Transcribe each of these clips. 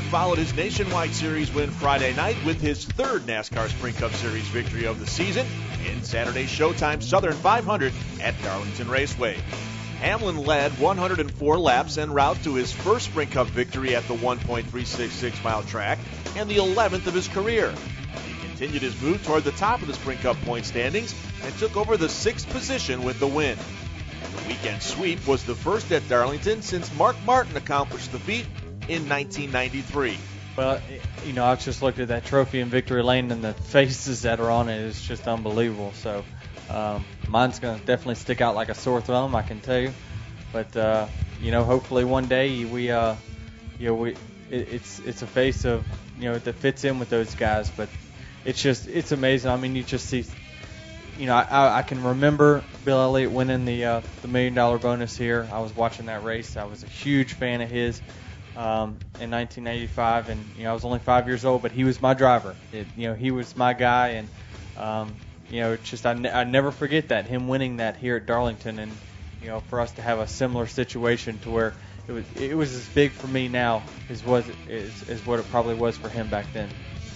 followed his Nationwide Series win Friday night with his third NASCAR Sprint Cup Series victory of the season in Saturday's Showtime Southern 500 at Darlington Raceway. Hamlin led 104 laps en route to his first Sprint Cup victory at the 1.366-mile track and the 11th of his career. He continued his move toward the top of the Sprint Cup point standings and took over the 6th position with the win. The weekend sweep was the first at Darlington since Mark Martin accomplished the feat in 1993. Well, I just looked at that trophy in Victory Lane and the faces that are on it is just unbelievable. So mine's going to definitely stick out like a sore thumb, I can tell you. But hopefully one day it's a face of that fits in with those guys. But it's amazing. I mean, you just see. I can remember Bill Elliott winning the $1 million bonus here. I was watching that race. I was a huge fan of his in 1985, and I was only 5 years old, but he was my driver. He was my guy, and I never forget that, him winning that here at Darlington, and for us to have a similar situation to where it was as big for me now as what it probably was for him back then.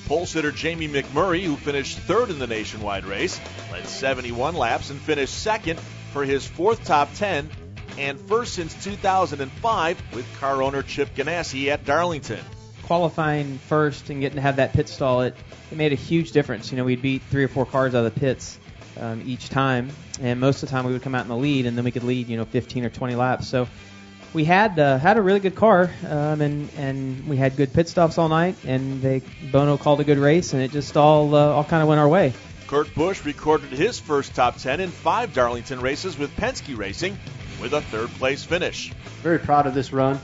Pole sitter Jamie McMurray, who finished third in the Nationwide race, led 71 laps and finished second for his fourth top 10 and first since 2005 with car owner Chip Ganassi at Darlington. Qualifying first and getting to have that pit stall, it made a huge difference. We'd beat 3 or 4 cars out of the pits each time, and most of the time we would come out in the lead, and then we could lead 15 or 20 laps. So we had a really good car, and we had good pit stops all night, and Bono called a good race, and it just all kind of went our way. Kurt Busch recorded his first top 10 in 5 Darlington races with Penske Racing with a third-place finish. Very proud of this run.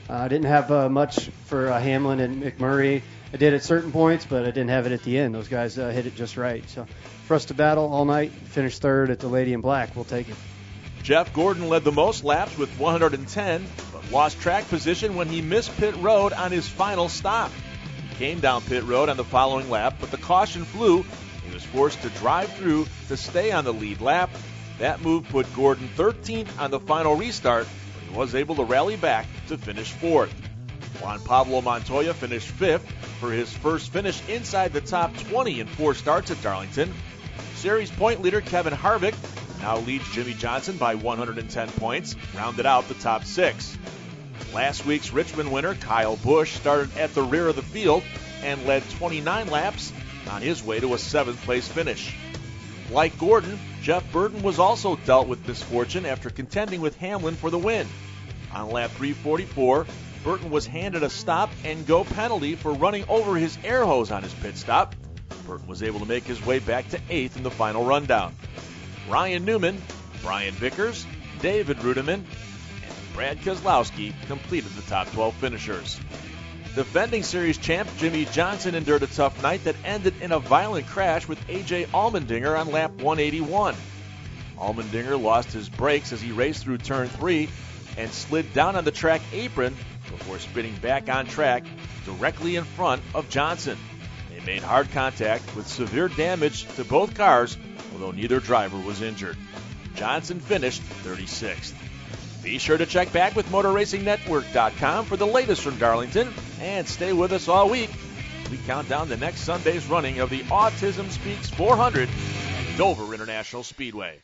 I didn't have much for Hamlin and McMurray. I did at certain points, but I didn't have it at the end. Those guys hit it just right. So for us to battle all night, finish third at the Lady in Black, we'll take it. Jeff Gordon led the most laps with 110, but lost track position when he missed pit road on his final stop. He came down pit road on the following lap, but the caution flew. He was forced to drive through to stay on the lead lap. That move put Gordon 13th on the final restart, but he was able to rally back to finish 4th. Juan Pablo Montoya finished 5th for his first finish inside the top 20 in 4 starts at Darlington. Series point leader Kevin Harvick now leads Jimmy Johnson by 110 points, rounded out the top 6. Last week's Richmond winner Kyle Busch started at the rear of the field and led 29 laps on his way to a 7th-place finish. Like Gordon, Jeff Burton was also dealt with misfortune after contending with Hamlin for the win. On lap 344, Burton was handed a stop-and-go penalty for running over his air hose on his pit stop. Burton was able to make his way back to 8th in the final rundown. Ryan Newman, Brian Vickers, David Rudiman, and Brad Keselowski completed the top 12 finishers. Defending series champ Jimmy Johnson endured a tough night that ended in a violent crash with A.J. Allmendinger on lap 181. Allmendinger lost his brakes as he raced through turn 3 and slid down on the track apron before spinning back on track directly in front of Johnson. They made hard contact with severe damage to both cars, although neither driver was injured. Johnson finished 36th. Be sure to check back with MotorRacingNetwork.com for the latest from Darlington, and stay with us all week. We count down the next Sunday's running of the Autism Speaks 400 at Dover International Speedway.